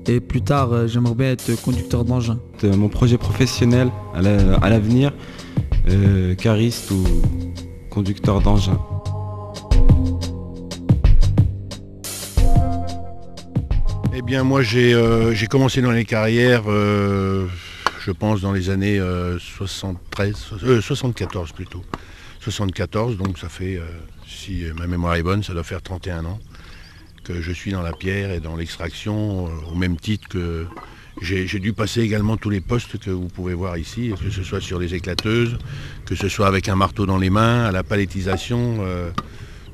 Et plus tard, j'aimerais bien être conducteur d'engin. Mon projet professionnel à l'avenir, cariste ou conducteur d'engin. Eh bien moi j'ai commencé dans les carrières, je pense dans les années 74 plutôt. 74, donc ça fait, si ma mémoire est bonne, ça doit faire 31 ans que je suis dans la pierre et dans l'extraction, au même titre que j'ai dû passer également tous les postes que vous pouvez voir ici, que ce soit sur les éclateuses, que ce soit avec un marteau dans les mains, à la palettisation,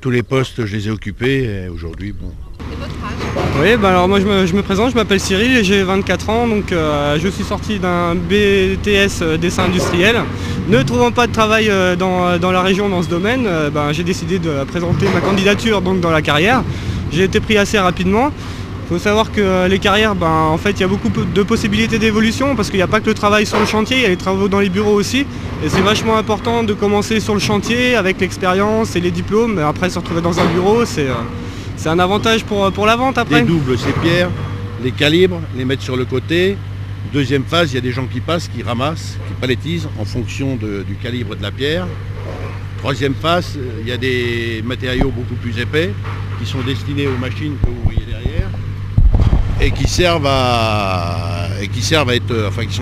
tous les postes je les ai occupés et aujourd'hui bon. Et votre âge? Oui, bah alors moi je me présente, je m'appelle Cyril et j'ai 24 ans, donc je suis sorti d'un BTS dessin industriel. Ne trouvant pas de travail dans la région dans ce domaine, j'ai décidé de présenter ma candidature donc, dans la carrière. J'ai été pris assez rapidement. Il faut savoir que les carrières, en fait, il y a beaucoup de possibilités d'évolution parce qu'il n'y a pas que le travail sur le chantier, il y a les travaux dans les bureaux aussi. Et c'est vachement important de commencer sur le chantier avec l'expérience et les diplômes. Et après, se retrouver dans un bureau, c'est un avantage pour la vente après. Les doubles, ces pierres, les calibres, les mettre sur le côté. Deuxième phase, il y a des gens qui passent, qui ramassent, qui palettisent en fonction du calibre de la pierre. Troisième phase, il y a des matériaux beaucoup plus épais qui sont destinés aux machines que vous voyez derrière et qui sont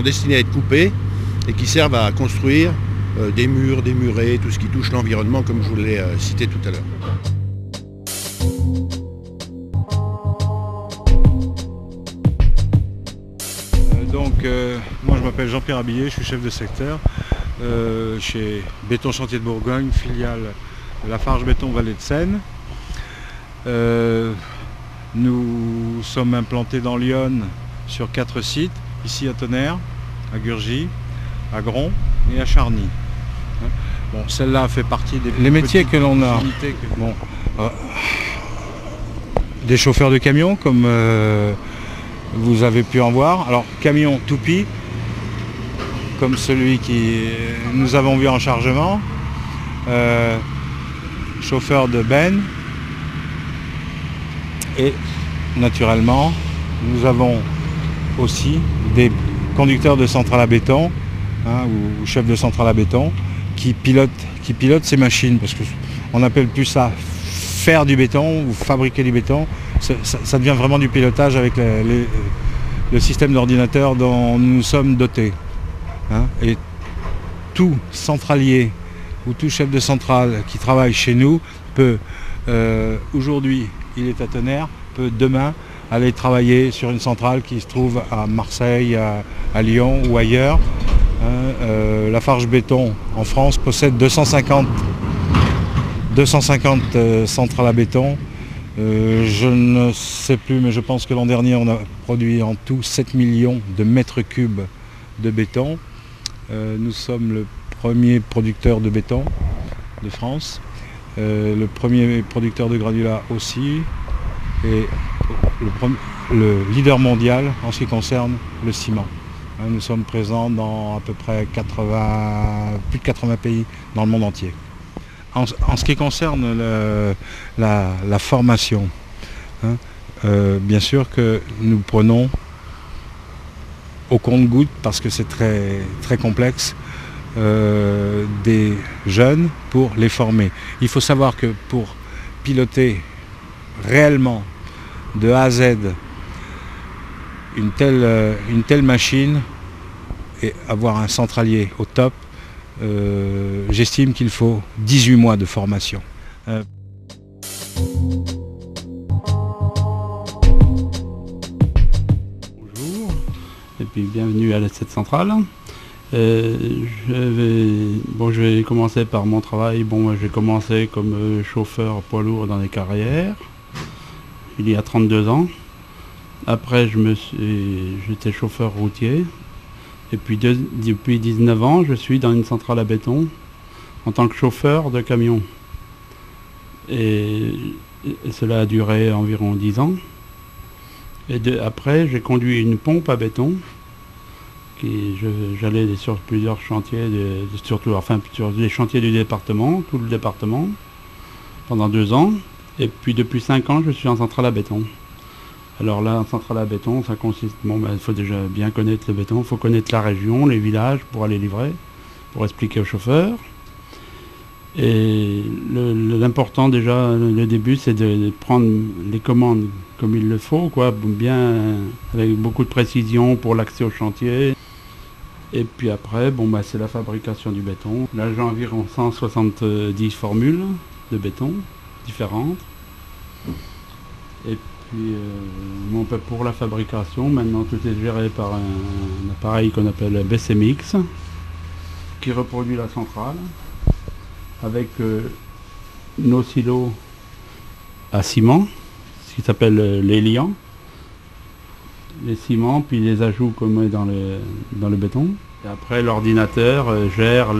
destinés à être coupés et qui servent à construire des murs, des murets, tout ce qui touche l'environnement comme je vous l'ai cité tout à l'heure. Moi je m'appelle Jean-Pierre Abillet, je suis chef de secteur chez Béton Chantier de Bourgogne, filiale Lafarge Béton Vallée de Seine. Nous sommes implantés dans l'Yonne sur 4 sites, ici à Tonnerre, à Gurgy, à Gron et à Charny. Bon, celle-là fait partie des métiers que l'on a. Des chauffeurs de camions comme vous avez pu en voir. Alors camion toupie, comme celui que nous avons vu en chargement, chauffeur de benne, et naturellement nous avons aussi des conducteurs de centrale à béton ou chefs de centrale à béton qui pilotent ces machines, parce qu'on n'appelle plus ça faire du béton ou fabriquer du béton, ça devient vraiment du pilotage avec le système d'ordinateur dont nous sommes dotés. Et tout centralier ou tout chef de centrale qui travaille chez nous peut, aujourd'hui il est à Tonnerre, peut demain aller travailler sur une centrale qui se trouve à Marseille, à Lyon ou ailleurs. Lafarge Béton en France possède 250 centrales à béton. Je ne sais plus, mais je pense que l'an dernier on a produit en tout 7 millions de mètres cubes de béton. Nous sommes le premier producteur de béton de France, le premier producteur de granulat aussi, et le leader mondial en ce qui concerne le ciment. Nous sommes présents dans à peu près plus de 80 pays dans le monde entier. En ce qui concerne la formation, bien sûr que nous prenons au compte-gouttes, parce que c'est très, très complexe, des jeunes pour les former. Il faut savoir que pour piloter réellement de A à Z une telle machine et avoir un centralier au top, j'estime qu'il faut 18 mois de formation. Bonjour et puis bienvenue à cette centrale. Je vais commencer par mon travail. J'ai commencé comme chauffeur poids lourd dans les carrières il y a 32 ans. Après j'étais chauffeur routier. Et puis depuis 19 ans, je suis dans une centrale à béton en tant que chauffeur de camion. Et cela a duré environ 10 ans. Et après, j'ai conduit une pompe à béton. J'allais sur plusieurs chantiers, sur les chantiers du département, tout le département, pendant 2 ans. Et puis depuis 5 ans, je suis en centrale à béton. Alors la centrale à béton, ça consiste, il faut déjà bien connaître le béton, il faut connaître la région, les villages pour aller livrer, pour expliquer aux chauffeurs. Et l'important déjà, le début, c'est de prendre les commandes comme il le faut, quoi, bien avec beaucoup de précision pour l'accès au chantier. Et puis après, c'est la fabrication du béton. Là, j'ai environ 170 formules de béton différentes. Et puis, pour la fabrication, maintenant tout est géré par un appareil qu'on appelle BCMX, qui reproduit la centrale, avec nos silos à ciment, ce qui s'appelle les liants, les ciments, puis les ajouts qu'on met dans le béton. Et après, l'ordinateur gère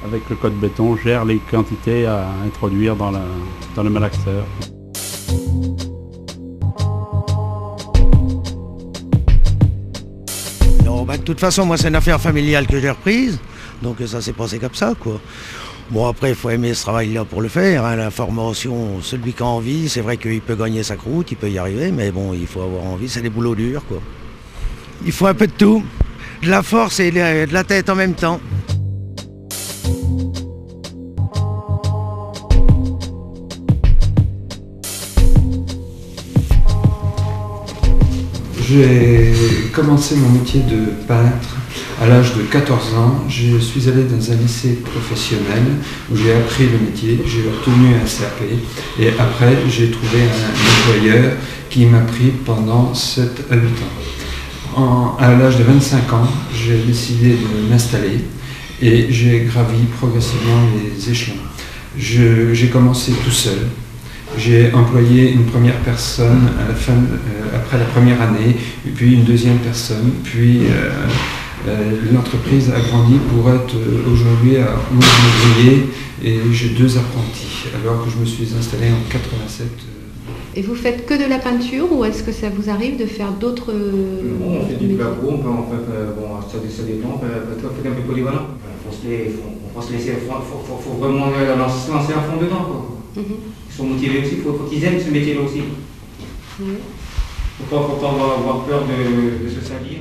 avec le code béton, gère les quantités à introduire dans le malaxeur. Non, de toute façon, moi, c'est une affaire familiale que j'ai reprise. Donc ça s'est passé comme ça, quoi. Bon, après, il faut aimer ce travail-là pour le faire. Hein. La formation, celui qui a envie, c'est vrai qu'il peut gagner sa croûte, il peut y arriver, mais bon, il faut avoir envie, c'est des boulots durs, quoi. Il faut un peu de tout, de la force et de la tête en même temps. J'ai commencé mon métier de peintre à l'âge de 14 ans. Je suis allé dans un lycée professionnel où j'ai appris le métier, j'ai obtenu un CAP et après j'ai trouvé un employeur qui m'a pris pendant 7 à 8 ans. À l'âge de 25 ans, j'ai décidé de m'installer et j'ai gravi progressivement les échelons. J'ai commencé tout seul. J'ai employé une première personne à la fin, après la première année, puis une deuxième personne, puis l'entreprise a grandi pour être aujourd'hui à 11 ouvriers et j'ai 2 apprentis, alors que je me suis installé en 87. Et vous faites que de la peinture ou est-ce que ça vous arrive de faire d'autres Non, on fait du placo, ça dépend, on fait un peu polyvalent. Faut vraiment se lancer à fond dedans, quoi. Ils sont motivés aussi, il faut qu'ils aiment ce métier-là aussi. Il ne faut pas avoir peur de se salir.